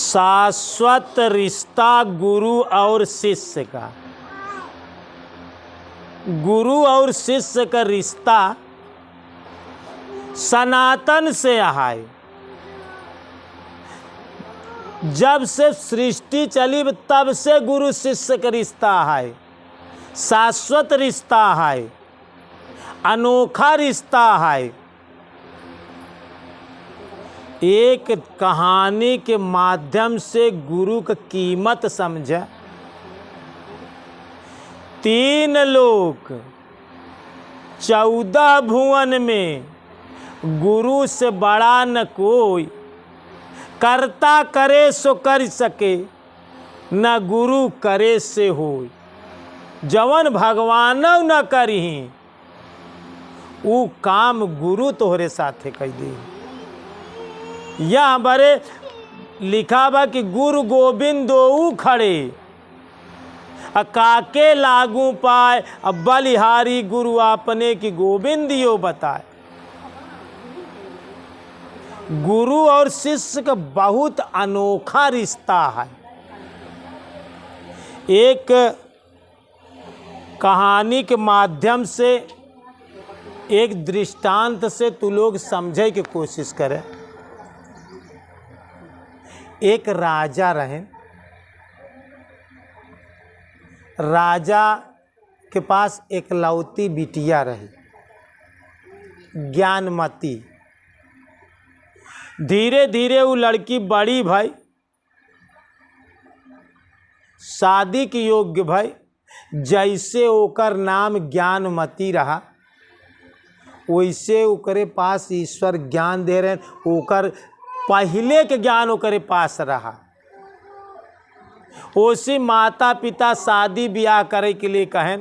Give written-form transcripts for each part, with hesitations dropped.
शाश्वत रिश्ता गुरु और शिष्य का। गुरु और शिष्य का रिश्ता सनातन से है। जब से सृष्टि चली तब से गुरु शिष्य का रिश्ता है, शाश्वत रिश्ता है, अनोखा रिश्ता है। एक कहानी के माध्यम से गुरु की कीमत समझे। 3 लोक 14 भुवन में गुरु से बड़ा न कोई, करता करे सो कर सके, न गुरु करे से होय। जवन भगवानौ न करही ऊ काम गुरु तोहरे साथे कह दे। यह बरे लिखा बा कि गुरु गोविंद दो खड़े, काके लागू पाए, अब बलिहारी गुरु आपने की गोविंद यो बताए। गुरु और शिष्य का बहुत अनोखा रिश्ता है। एक कहानी के माध्यम से, एक दृष्टांत से तू लोग समझे की कोशिश करे। एक राजा रहे। राजा के पास एक लौती बिटिया रही, ज्ञानमती। धीरे धीरे वो लड़की बड़ी भाई, शादी के योग्य भाई। जैसे ओकर नाम ज्ञानमती रहा, वैसे ओकरे पास ईश्वर ज्ञान दे रहे। ओकर पहले के ज्ञान ओकरे पास रहा। उसी माता पिता शादी ब्याह करे के लिए कहें,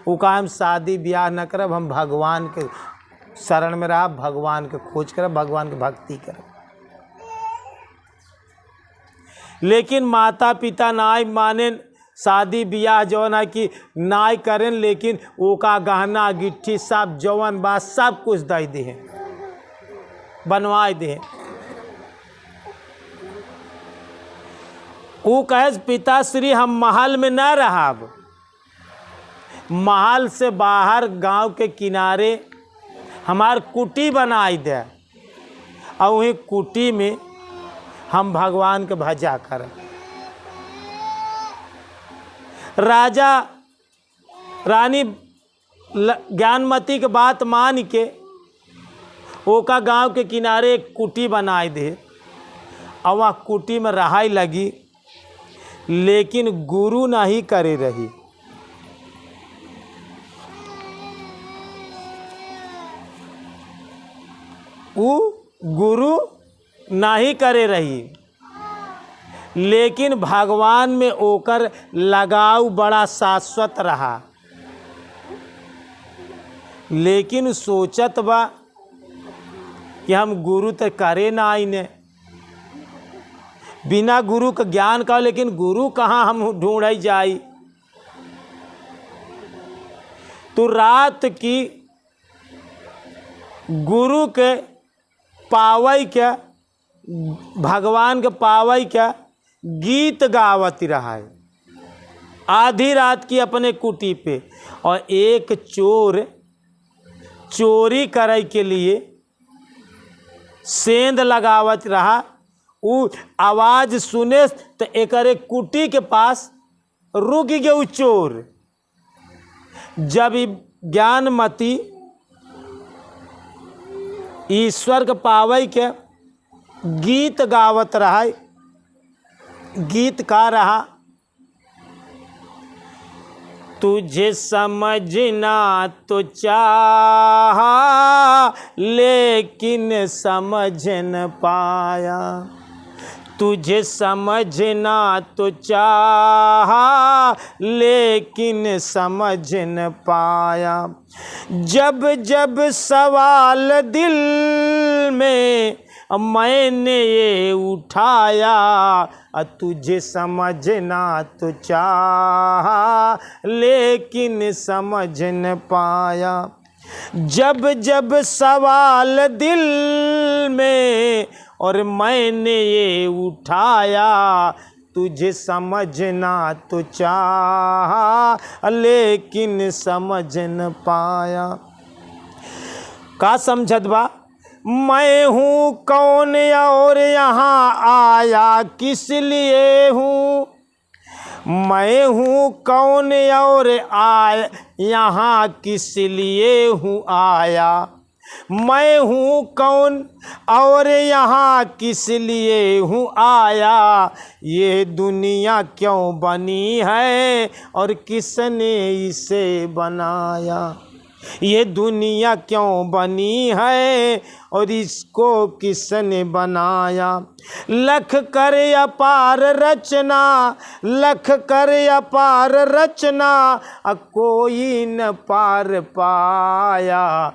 वो कहा हम शादी ब्याह न करब, हम भगवान के शरण में रह, भगवान के खोज करब, भगवान की भक्ति करब। लेकिन माता पिता नाय माने, शादी ब्याह जौन है कि नाय करें, लेकिन ओका गहना गिट्ठी सब जौन बा सब कुछ दे दे, बनवाए दे। वो कहे पिताश्री हम महल में न रहब, महल से बाहर गांव के किनारे हमार कुटी बनाई दे, और वही कुटी में हम भगवान के भजा कर। राजा रानी ज्ञानमती के बात मान के ओका गांव के किनारे एक कुटी बनाई दे, और वह कुटी में रहाई लगी। लेकिन गुरु नहीं करे रही। वो गुरु नहीं करे रही, लेकिन भगवान में ओकर लगाव बड़ा शाश्वत रहा। लेकिन सोचत बा कि हम गुरु तो करे ना आईने, बिना गुरु का ज्ञान का, लेकिन गुरु कहाँ हम ढूंढ जाई। तो रात की गुरु के पावई के, भगवान के पावई के गीत गावत रहा है आधी रात की अपने कुटी पे। और एक चोर चोरी करे के लिए सेंध लगावत रहा। वो आवाज सुने तो एकरे कुटी के पास रुक गए वो चोर। जब ज्ञानमती ईश्वर के पावई के गीत गावत रहा, गीत का रहा, तुझे समझना तो चाहा लेकिन समझ न पाया, तुझे समझना तो चाहा लेकिन समझ न पाया। जब जब सवाल दिल में मैंने ये उठाया, तुझे समझना तो चाहा लेकिन समझ न पाया। जब जब सवाल दिल में और मैंने ये उठाया, तुझे समझना तो चाहा लेकिन समझ न पाया। का समझत बा? मैं हूँ कौन और यहाँ आया किस लिए हूँ? मैं हूँ कौन और यहाँ किस लिए हूँ आया? मैं हूँ कौन और यहाँ किस लिए हूँ आया? ये दुनिया क्यों बनी है और किसने इसे बनाया? ये दुनिया क्यों बनी है और इसको किसने बनाया? लख कर अपार रचना, लख कर अपार रचना, कोई न पार पाया।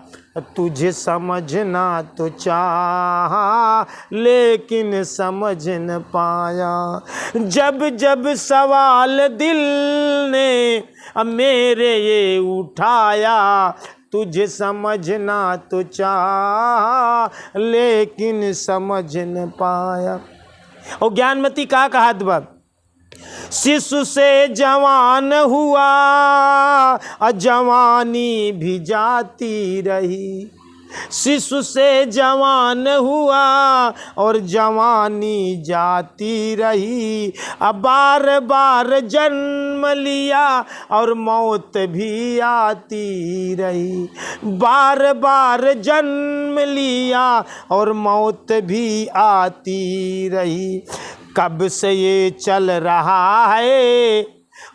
तुझे समझना तो चाहा लेकिन समझ न पाया। जब जब सवाल दिल ने मेरे ये उठाया, तुझे समझना तो चाहा लेकिन समझ न पाया। और ज्ञानमती का कहा बा? शिशु से जवान हुआ जवानी भी जाती रही। शिशु से जवान हुआ और जवानी जाती रही। अब बार बार जन्म लिया और मौत भी आती रही। बार बार जन्म लिया और मौत भी आती रही। कब से ये चल रहा है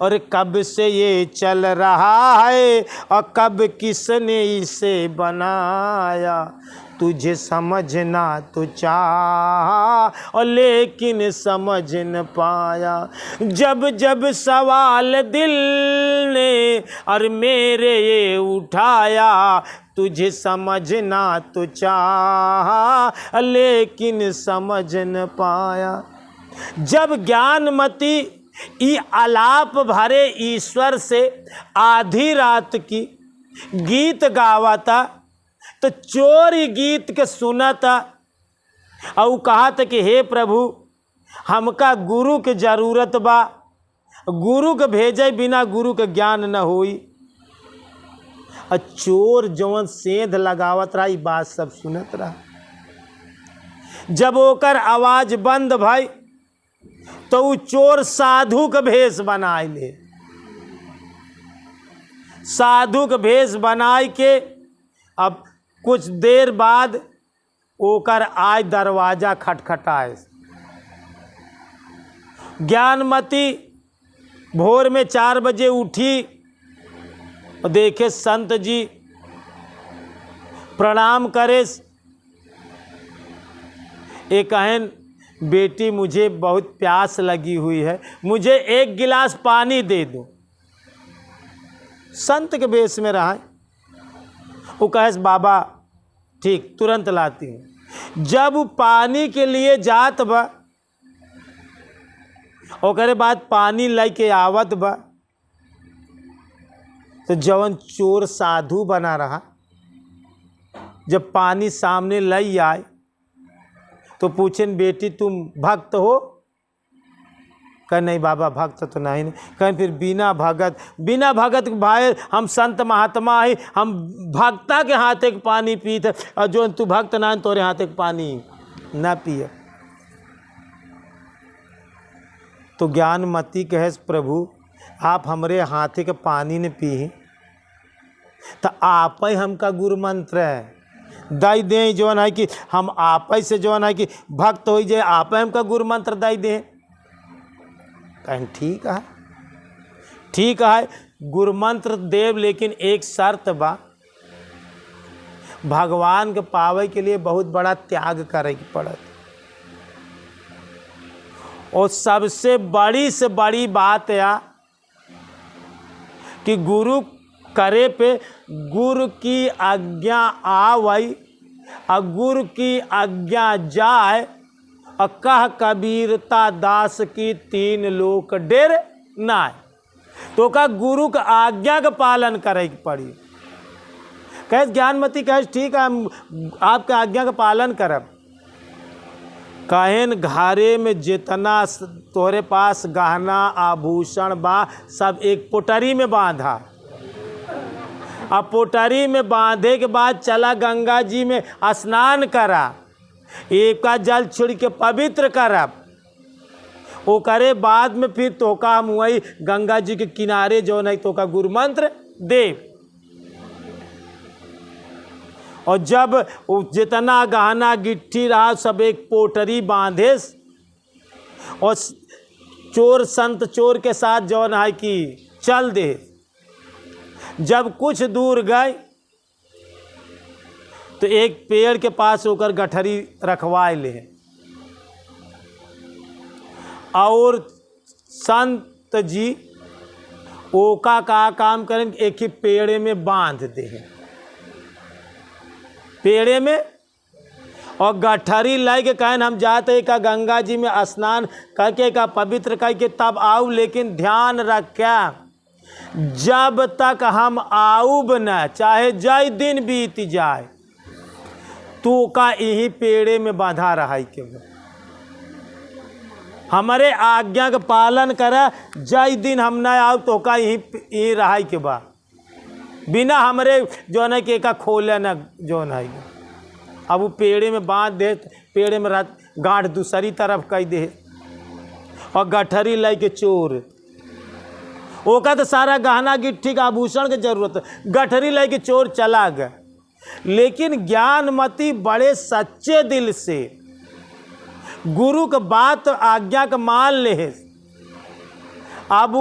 और कब से ये चल रहा है और कब किसने इसे बनाया? तुझे समझना तो चाहा और लेकिन समझ न पाया। जब जब सवाल दिल ने और मेरे ये उठाया, तुझे समझना तो चाहा लेकिन समझ न पाया। जब ज्ञानमती ई आलाप भरे ईश्वर से आधी रात की गीत गावता तो चोर गीत के सुनता और कहा था कि हे प्रभु, हमका गुरु के जरूरत बा, गुरु के भेजे बिना गुरु के ज्ञान न होई। और चोर जवन सेंध लगावत रहा, बात सब सुनत रहा। जब ओकर आवाज बंद भाई तो वो चोर साधु के भेष बनाए ले। साधु के भेष बनाए के अब कुछ देर बाद ओकर आय दरवाजा खटखटाए। ज्ञानमती भोर में 4 बजे उठी और देखे संत जी प्रणाम करे। एक कहन, बेटी मुझे बहुत प्यास लगी हुई है, मुझे 1 गिलास पानी दे दो। संत के भेष में रहा। वो कहे बाबा ठीक, तुरंत लाती हूँ। जब पानी के लिए जात बा, ओकरे बाद पानी लेके आवत बा, तो जवन चोर साधु बना रहा, जब पानी सामने लई आए तो पूछें बेटी तुम भक्त हो? कह नहीं बाबा भक्त तो नहीं। कहें फिर बिना भगत भाई हम संत महात्मा है, हम भक्ता के हाथ एक पानी पीते और जो तू भक्त ना तोरे हाथ एक पानी ना पिए। तो ज्ञानमती कहे प्रभु आप हमरे हाथे के पानी ने पी तो आप ही हमका गुरु मंत्र है दाई दे, जौन है कि हम आप ही से जौन है कि भक्त हो जाए, आप हमका गुरु मंत्र दाई दे। कहें ठीक है, ठीक है गुरु मंत्र देव, लेकिन एक शर्त बा, भगवान के पावे के लिए बहुत बड़ा त्याग करे की पड़त। और सबसे बड़ी से बड़ी बात या कि गुरु करे पे गुरु की आज्ञा आवई और गुरु की आज्ञा जाए। और कह कबीरता दास की 3 लोक डेर नाय। तो का गुरु का आज्ञा का पालन करे की पड़ी। कहे ज्ञानमती कहे ठीक है हम आपके आज्ञा का पालन करब। कहन घरे में जितना तोहरे पास गहना आभूषण बा सब एक पोटरी में बांधा। अब पोटरी में बांधे के बाद चला गंगा जी में स्नान करा, एक का जल छिड़ के पवित्र करब। वो करे बाद में फिर तोका हम वही गंगा जी के किनारे जो नहीं तोका गुरु मंत्र दे। और जब जितना गहना गिट्टी रहा सब एक पोटरी बांधे और चोर संत चोर के साथ जो है कि चल दे। जब कुछ दूर गए तो एक पेड़ के पास होकर गठरी रखवाए ले और संत जी ओका का काम करें, एक ही पेड़ में बांध दे पेड़े में और गठरी लाई के कहन हम जाते का गंगा जी में स्नान करके का पवित्र करके तब आऊ। लेकिन ध्यान रखा जब तक हम आऊब न चाहे जय दिन बीत जाए तो का यही पेड़े में बांधा रहा के हमारे आज्ञा का पालन करा। जय दिन हम न आऊ तो का यही रहा के बा बिना हमरे जो है कि का खोले न जो है। अब वो पेड़े में बांध दे, पेड़े में गांठ दूसरी तरफ कह दे और गठरी लाई के चोर ओका तो सारा गहना गिट्ठी का आभूषण की जरूरत, गठरी लाई के चोर चला गया। लेकिन ज्ञानमती बड़े सच्चे दिल से गुरु का बात आज्ञा का मान ले। अब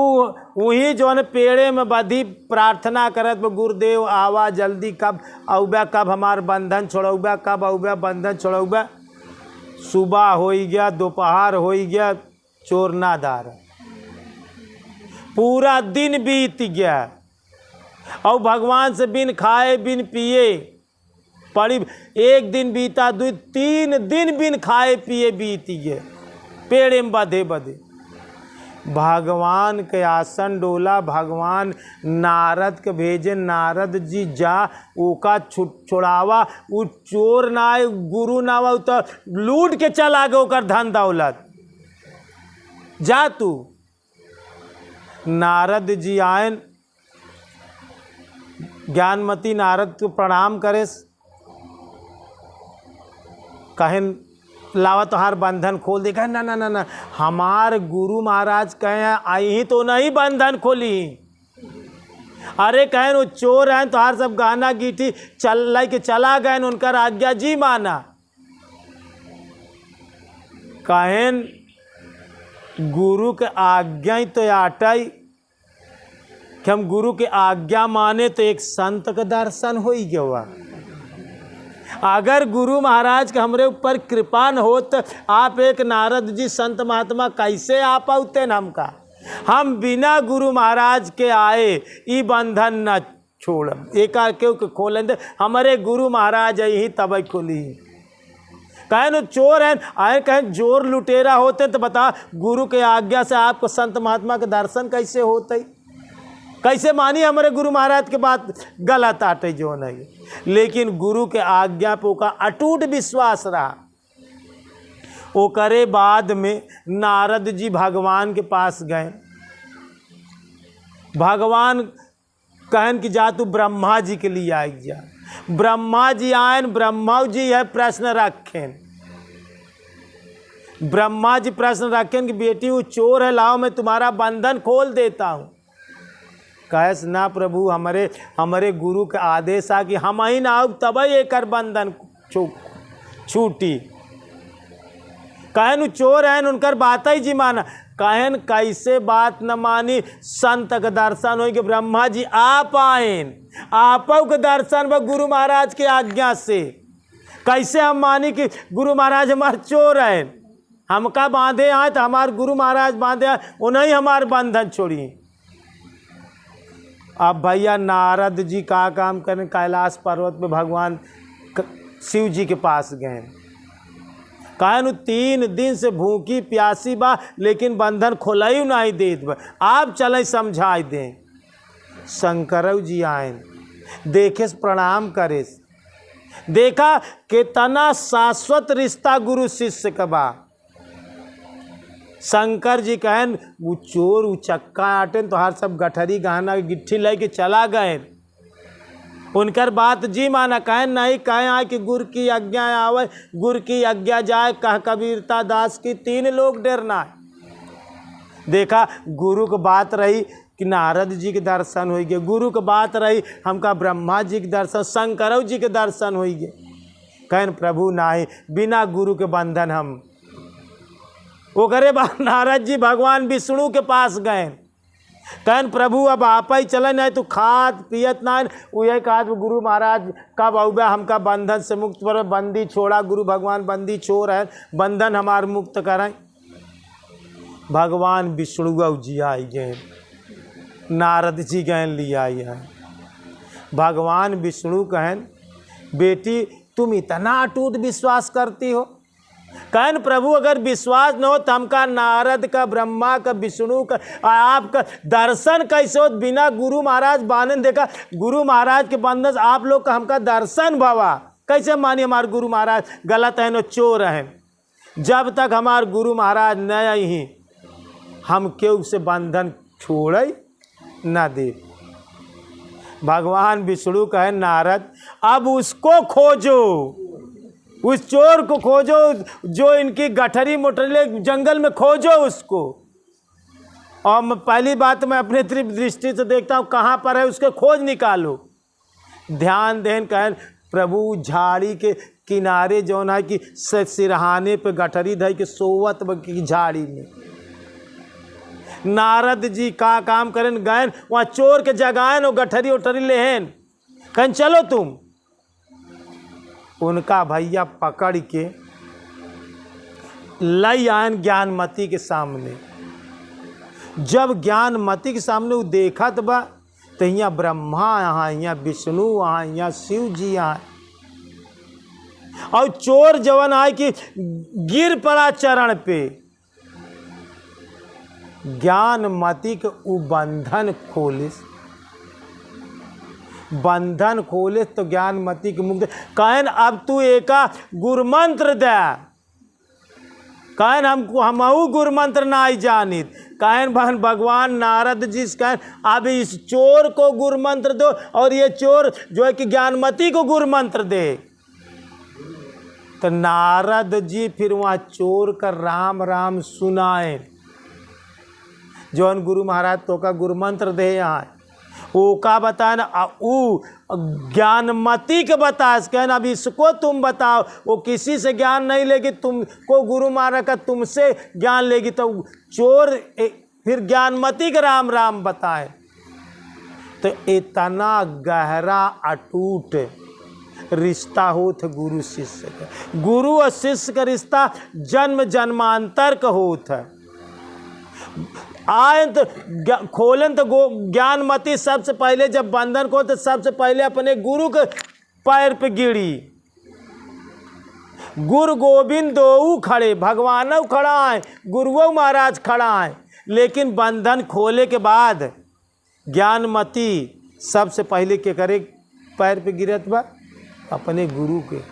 वही जो है पेड़े में बधी प्रार्थना करत गुरुदेव आवा जल्दी, कब औबा, कब हमार बंधन छोड़ौबा, कब औबा बंधन छोड़ौबा। सुबह हो गया, दोपहर हो गया, चोर ना दार, पूरा दिन बीत गया और भगवान से बिन खाए बिन पिए पड़ी। एक दिन बीता, 2-3 दिन बिन खाए पिए बीत गए पेड़े में बधे बधे। भगवान के आसन डोला, भगवान नारद के भेजे, नारद जी जा ओका छुड़ावा। वो चोर ना आए, गुरु ना आवा तो लूट के चला गए ओकर धन दौलत। जा तू। नारद जी आयन, ज्ञानमती नारद को प्रणाम करे, कहन लावा तोहार बंधन खोल देगा। ना ना ना ना, हमार गुरु महाराज कहे आई ही तो नहीं बंधन खोली। अरे कहें वो चोर हैं तोहार सब गहना गिट्टी चल के चला गए, उनकर आज्ञा जी माना। कहें गुरु के आज्ञा ही तो आटाई कि हम गुरु के आज्ञा माने तो एक संत का दर्शन हो ही गया। अगर गुरु महाराज के हमरे ऊपर कृपा न हो तो आप एक नारद जी संत महात्मा कैसे आ पाते हमका। हम बिना गुरु महाराज के आए ई बंधन न छोड़, एक क्यों खोलें दे। हमारे गुरु महाराज यही तब खोली। कहें न चोर हैं आए, कहें जोर लुटेरा होते तो बता गुरु के आज्ञा से आपको संत महात्मा के दर्शन कैसे होते, कैसे मानी हमारे गुरु महाराज के बात गलत आटे जो नहीं। लेकिन गुरु के आज्ञा पे का अटूट विश्वास रहा। वो करे बाद में नारद जी भगवान के पास गए। भगवान कहन कि जा तू ब्रह्मा जी के लिए आई जा। ब्रह्मा जी आयन, ब्रह्मा जी है प्रश्न रखें। ब्रह्मा जी प्रश्न रखें कि बेटी वो चोर है, लाओ मैं तुम्हारा बंधन खोल देता हूँ। कैस ना प्रभु, हमारे गुरु का आदेश आ कि हम ही ना आओ तब एक बंधन छूटी। कहन चोर है उनकर बात ही जी माना। कहन कैसे बात न मानी, संत का दर्शन हो कि ब्रह्मा जी आप आएन, आप के दर्शन व गुरु महाराज के आज्ञा से। कैसे हम मानी कि गुरु महाराज हमारे चोर हैं, हमका बांधे आए तो हमारे गुरु महाराज बांधे आए, उन्हें हमारे बंधन छोड़ी। अब भैया नारद जी का काम करें, कैलाश पर्वत पे भगवान शिव जी के पास गए। कहन 3 दिन से भूखी प्यासी बा लेकिन बंधन खोलाई नहीं देत बा, आप चले समझाई दें। शंकर जी आए, देखे प्रणाम करे, देखा कितना शाश्वत रिश्ता गुरु शिष्य का बा। शंकर जी कहन वो चोर उचक्का आटे तो हर सब गठरी गहना गिट्ठी लेके चला गए। उनकर बात जी माना, कहन नहीं कहे आए कि गुरु की आज्ञा आवे, गुरु की आज्ञा जाए, कह कबीरता दास की, 3 लोग डरना है। देखा गुरु की बात रही कि नारद जी के दर्शन हो गए, गुरु की बात रही हमका ब्रह्मा जी के दर्शन, शंकरव जी के दर्शन हो गए। कहन प्रभु नाही बिना गुरु के बंधन हम। वो करे बाद नारद जी भगवान विष्णु के पास गए। कहन प्रभु अब आप ही चले, नहीं तो खात पियत ना। वही कहा गुरु महाराज कब आउबा हमका बंधन से मुक्त पर, बंदी छोड़ा। गुरु भगवान बंदी छोड़ है, बंधन हमार मुक्त करें। भगवान विष्णु जी आई गए, नारद जी गए लिया है। भगवान विष्णु कहन बेटी तुम इतना अटूट विश्वास करती हो। कहन प्रभु अगर विश्वास न हो तो हमका नारद का, ब्रह्मा का, विष्णु का, आपका दर्शन कैसे हो बिना गुरु महाराज बानन देखा। गुरु महाराज के बंधन आप लोग का हमका दर्शन भवा कैसे मानिए। हमारे गुरु महाराज गलत है न चोर है। जब तक हमारे गुरु महाराज न आई हम क्यों से बंधन छोड़े न दे। भगवान विष्णु कहे नारद अब उसको खोजो, उस चोर को खोजो जो इनकी गठरी मोटरी जंगल में खोजो उसको। और पहली बात मैं अपने दृष्टि से देखता हूँ कहाँ पर है, उसके खोज निकालो। ध्यान देन कहें प्रभु झाड़ी के किनारे जो है कि सिरहाने पे गठरी धई के सोवत की झाड़ी में। नारद जी का काम करें गए वहाँ चोर के जगाएन और गठरी उठरी लेहन। कहें चलो तुम। उनका भैया पकड़ के लई आयन ज्ञानमती के सामने। जब ज्ञानमती के सामने वो देखा तो बा तो यहाँ ब्रह्मा यहाँ, यहाँ विष्णु यहाँ, यहाँ शिव जी यहाँ। और चोर जवन आए कि गिर पड़ा चरण पे। ज्ञानमती के वो बंधन खोलिस, बंधन खोले तो ज्ञानमती के मुक्त। कहन अब तू एका गुरुमंत्र दे। कहन हमको हमहू गुरुमंत्र ना आई जानित। कहन बहन भगवान नारद जी से कहन अब इस चोर को गुरुमंत्र दो और ये चोर जो है कि ज्ञानमती को गुरुमंत्र दे। तो नारद जी फिर वहाँ चोर का राम राम सुनाए। जौन गुरु महाराज तो का गुरुमंत्र दे यहाँ वो का बताए ना, वो ज्ञानमती के बता कहना अब इसको तुम बताओ। वो किसी से ज्ञान नहीं लेगी, तुमको गुरु महाराज का तुमसे ज्ञान लेगी। तो चोर फिर ज्ञानमती के राम राम बताए। तो इतना गहरा अटूट रिश्ता होता गुरु शिष्य का। गुरु और शिष्य का रिश्ता जन्म जन्मांतर का होता है। आए तो खोलन तो ज्ञानमती सबसे पहले जब बंधन को तो सबसे पहले अपने गुरु के पैर पे गिरी। गुरु गोविंद दो खड़े, भगवान खड़ा है, गुरुओं महाराज खड़ा है। लेकिन बंधन खोले के बाद ज्ञानमती सबसे पहले क्या करे पैर पे गिरत बा अपने गुरु के।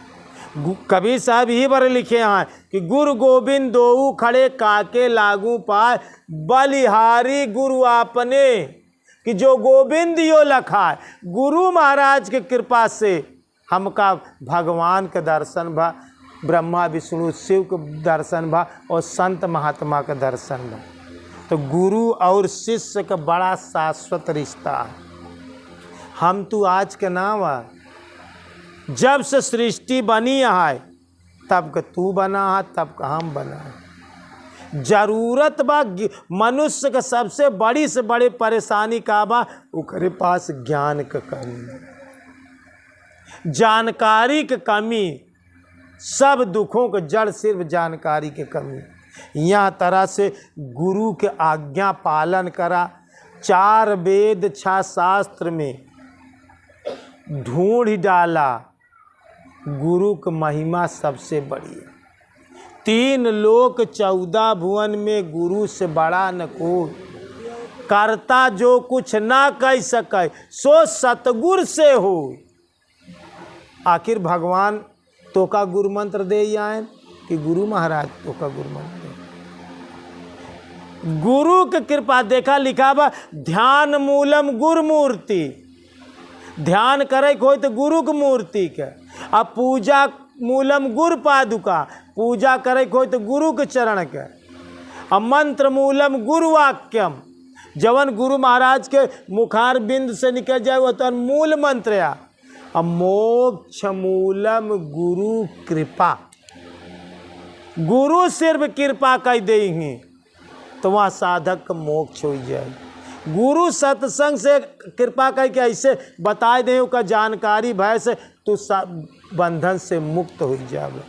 कबीर साहब ही बार लिखे हैं कि गुरु गोविंद दो खड़े काके लागू पाए, बलिहारी गुरु आपने कि जो गोविंद यो लखा है। गुरु महाराज के कृपा से हमका भगवान के दर्शन भा, ब्रह्मा विष्णु शिव के दर्शन भा और संत महात्मा का दर्शन भा। तो गुरु और शिष्य का बड़ा शाश्वत रिश्ता है। हम तो आज के नाम है जब से सृष्टि बनी है तब का तू बना है, तब का हम बना है। जरूरत बा मनुष्य का सबसे बड़ी से बड़ी परेशानी का बा ओकरे पास ज्ञान का कमी, जानकारी की कमी। सब दुखों का जड़ सिर्फ जानकारी की कमी। यहाँ तरह से गुरु के आज्ञा पालन करा। 4 वेद 6 शास्त्र में ढूंढ डाला गुरु की महिमा सबसे बड़ी है। 3 लोक 14 भुवन में गुरु से बड़ा न कोई। करता जो कुछ ना कह सके सो सतगुरु से हो। आखिर भगवान तो का गुरु मंत्र दे आए कि गुरु महाराज तो का गुरु मंत्र दे। गुरु की कृपा देखा लिखा बा ध्यान मूलम गुरु मूर्ति। ध्यान करे कोई तो गुरु की मूर्ति के। अब पूजा मूलम गुरु पादुका, पूजा करे कोई तो गुरु के चरण के। अब मंत्र मूलम गुरु वाक्यम, जवन गुरु महाराज के मुखार बिंद से निकल जाए वह तो मूल मंत्र या। अब मोक्ष मूलम गुरु कृपा, गुरु सिर्फ कृपा कर देंगे तो वहाँ साधक का मोक्ष हो जाए। गुरु सत्संग से कृपा करके ऐसे बता दे का जानकारी भय से तो बंधन से मुक्त हो जाए।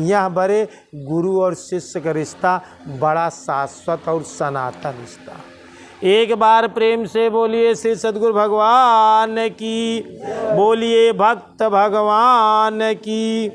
यह बड़े गुरु और शिष्य का रिश्ता बड़ा शाश्वत और सनातन रिश्ता। एक बार प्रेम से बोलिए श्री सद्गुरु भगवान की, बोलिए भक्त भगवान की।